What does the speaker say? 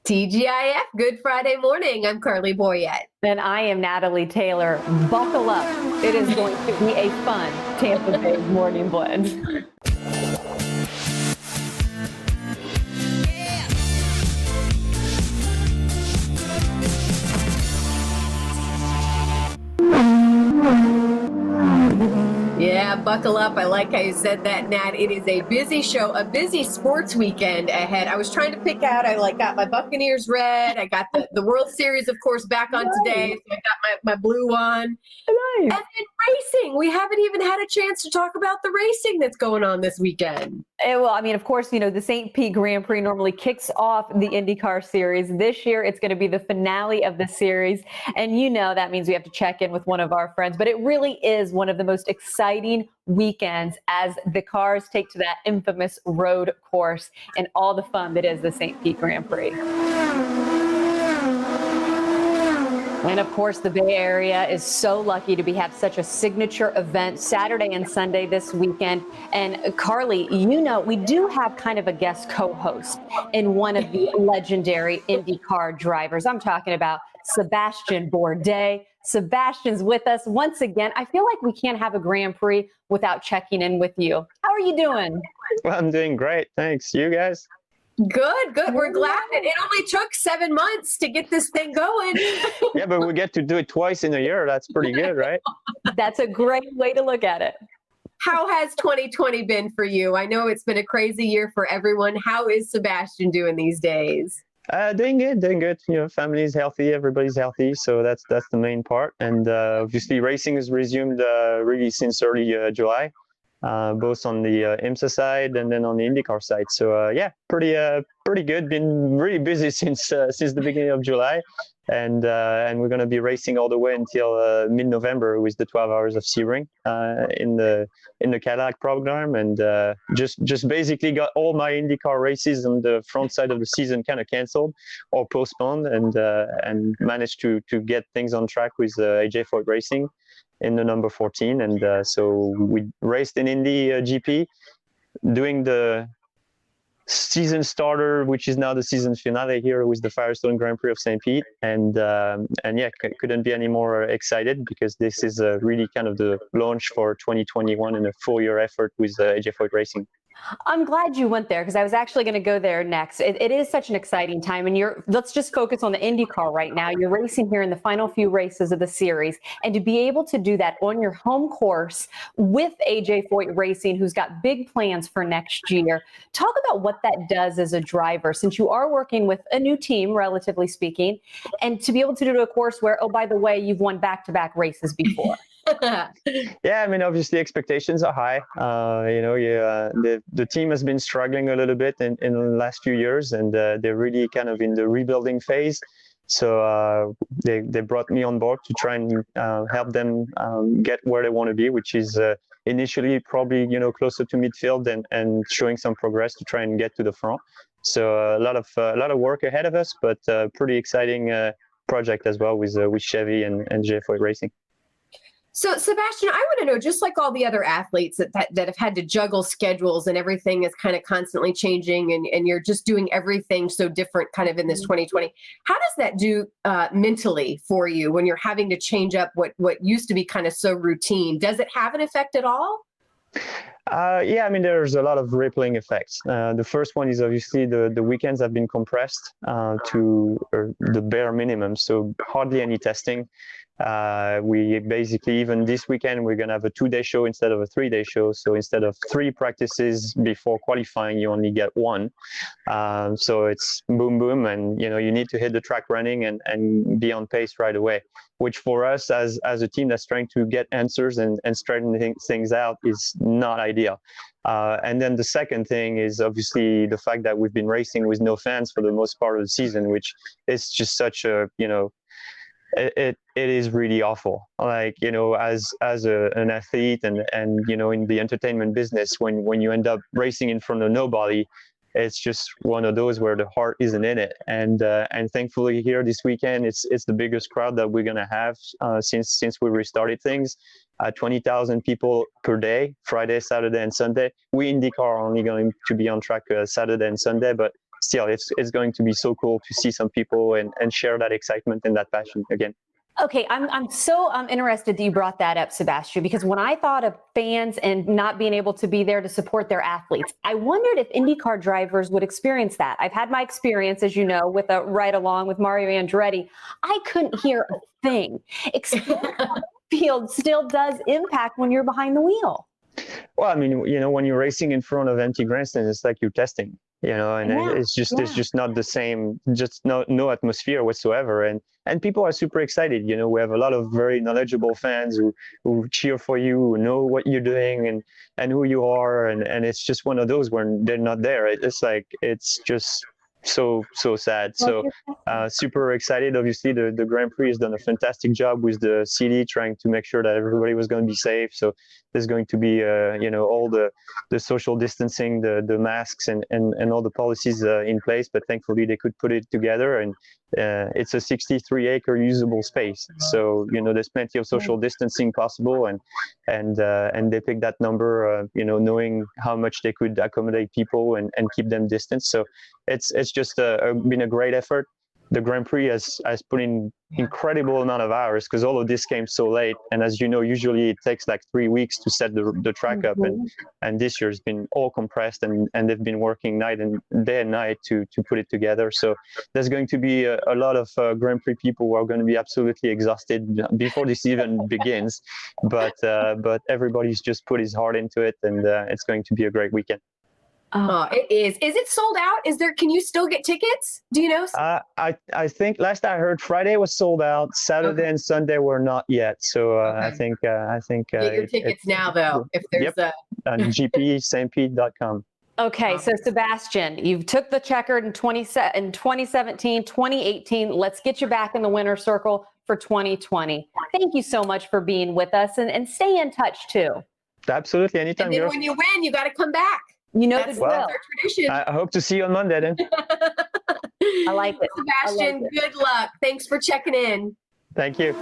TGIF, Good Friday morning. I'm Carly Boyette. And I am Natalie Taylor. Buckle up. It is going to be a fun Tampa Bay morning blend. Yeah, buckle up. I like how you said that, Nat. It is a busy show, a busy sports weekend ahead. I was trying to pick out, got my Buccaneers red. I got the World Series, of course, back on today. So I got my blue one. Nice. And then racing. We haven't even had a chance to talk about the racing that's going on this weekend. Well, I mean, of course, the St. Pete Grand Prix normally kicks off the IndyCar series. This year, it's going to be the finale of the series. And that means we have to check in with one of our friends. But it really is one of the most exciting weekends as the cars take to that infamous road course and all the fun that is the St. Pete Grand Prix. And of course, the Bay Area is so lucky to have such a signature event Saturday and Sunday this weekend. And Carly, we do have kind of a guest co-host in one of the legendary IndyCar drivers. I'm talking about Sébastien Bourdais. Sebastian's with us once again. I feel like we can't have a Grand Prix without checking in with you. How are you doing? Well, I'm doing great. Thanks. You guys? Good. We're glad it only took 7 months to get this thing going. Yeah, but we get to do it twice in a year. That's pretty good, right? That's a great way to look at it. How has 2020 been for you? I know it's been a crazy year for everyone. How is Sébastien doing these days? Doing good. Family's healthy, everybody's healthy, so that's the main part. And obviously, racing has resumed really since early July, both on the IMSA side and then on the IndyCar side. So pretty good. Been really busy since the beginning of July, and we're going to be racing all the way until mid-November with the 12 hours of Sebring in the Cadillac program, and just basically got all my IndyCar races on the front side of the season kind of canceled or postponed, and managed to get things on track with AJ Foyt Racing in the number 14, and so we raced in Indy GP, doing the season starter, which is now the season finale here with the Firestone Grand Prix of St. Pete, and couldn't be any more excited because this is really kind of the launch for 2021 and a full year effort with AJ Foyt Racing. I'm glad you went there because I was actually going to go there next. It is such an exciting time, and let's just focus on the IndyCar right now. You're racing here in the final few races of the series, and to be able to do that on your home course with AJ Foyt Racing, who's got big plans for next year. Talk about what that does as a driver, since you are working with a new team, relatively speaking, and to be able to do it a course where, oh, by the way, you've won back-to-back races before. Yeah, I mean, obviously expectations are high. The team has been struggling a little bit in the last few years, and they're really kind of in the rebuilding phase. So they brought me on board to try and help them get where they want to be, which is initially probably closer to midfield and showing some progress to try and get to the front. So a lot of work ahead of us, but pretty exciting project as well with Chevy and AJ Foyt Racing. So, Sébastien, I want to know, just like all the other athletes that have had to juggle schedules and everything is kind of constantly changing, and you're just doing everything so different kind of in this 2020, how does that do mentally for you when you're having to change up what used to be kind of so routine? Does it have an effect at all? Yeah, I mean, there's a lot of rippling effects. The first one is obviously the weekends have been compressed to the bare minimum, so hardly any testing. We basically, even this weekend, we're going to have a 2-day show instead of a 3-day show. So instead of 3 practices before qualifying, you only get 1. So it's boom, boom, and you need to hit the track running and be on pace right away, which for us as a team that's trying to get answers and straighten things out is not ideal. And then the second thing is obviously the fact that we've been racing with no fans for the most part of the season, which is just such a, it is really awful. Like, as an athlete and in the entertainment business, when you end up racing in front of nobody, it's just one of those where the heart isn't in it. And thankfully here this weekend, it's the biggest crowd that we're gonna have since we restarted things. 20,000 people per day, Friday, Saturday, and Sunday. We IndyCar are only going to be on track Saturday and Sunday, but still, it's going to be so cool to see some people and share that excitement and that passion again. Okay, I'm so interested that you brought that up, Sébastien, because when I thought of fans and not being able to be there to support their athletes, I wondered if IndyCar drivers would experience that. I've had my experience, as you know, with a ride along with Mario Andretti. I couldn't hear a thing. Field still does impact when you're behind the wheel. Well, I mean, when you're racing in front of empty grandstands, it's like you're testing, and it's just not the same, just no atmosphere whatsoever. And people are super excited. We have a lot of very knowledgeable fans who cheer for you, who know what you're doing and who you are. And it's just one of those when they're not there. It's just so sad. So super excited. Obviously, the Grand Prix has done a fantastic job with the city trying to make sure that everybody was going to be safe. So there's going to be all the social distancing, the masks and all the policies in place. But thankfully they could put it together, and it's a 63-acre usable space. So there's plenty of social distancing possible, and they picked that number, knowing how much they could accommodate people and keep them distant. So it's just been a great effort. The Grand Prix has put in incredible amount of hours because all of this came so late. And as you know, usually it takes like 3 weeks to set the track up. And this year has been all compressed, and they've been working day and night to put it together. So there's going to be a lot of Grand Prix people who are going to be absolutely exhausted before this even begins. But everybody's just put his heart into it, and it's going to be a great weekend. Oh, it is. Is it sold out? Can you still get tickets? Do you know? I think last I heard Friday was sold out. Saturday and Sunday were not yet. So I think get your tickets now though. If there's on gpstpete.com. Okay, so Sébastien, you took the checkered in 2017, 2018. Let's get you back in the winner's circle for 2020. Thank you so much for being with us, and stay in touch too. Absolutely, anytime. And then when you win, you got to come back. That's our tradition. I hope to see you on Monday then. I like it. Sébastien, good luck. Thanks for checking in. Thank you.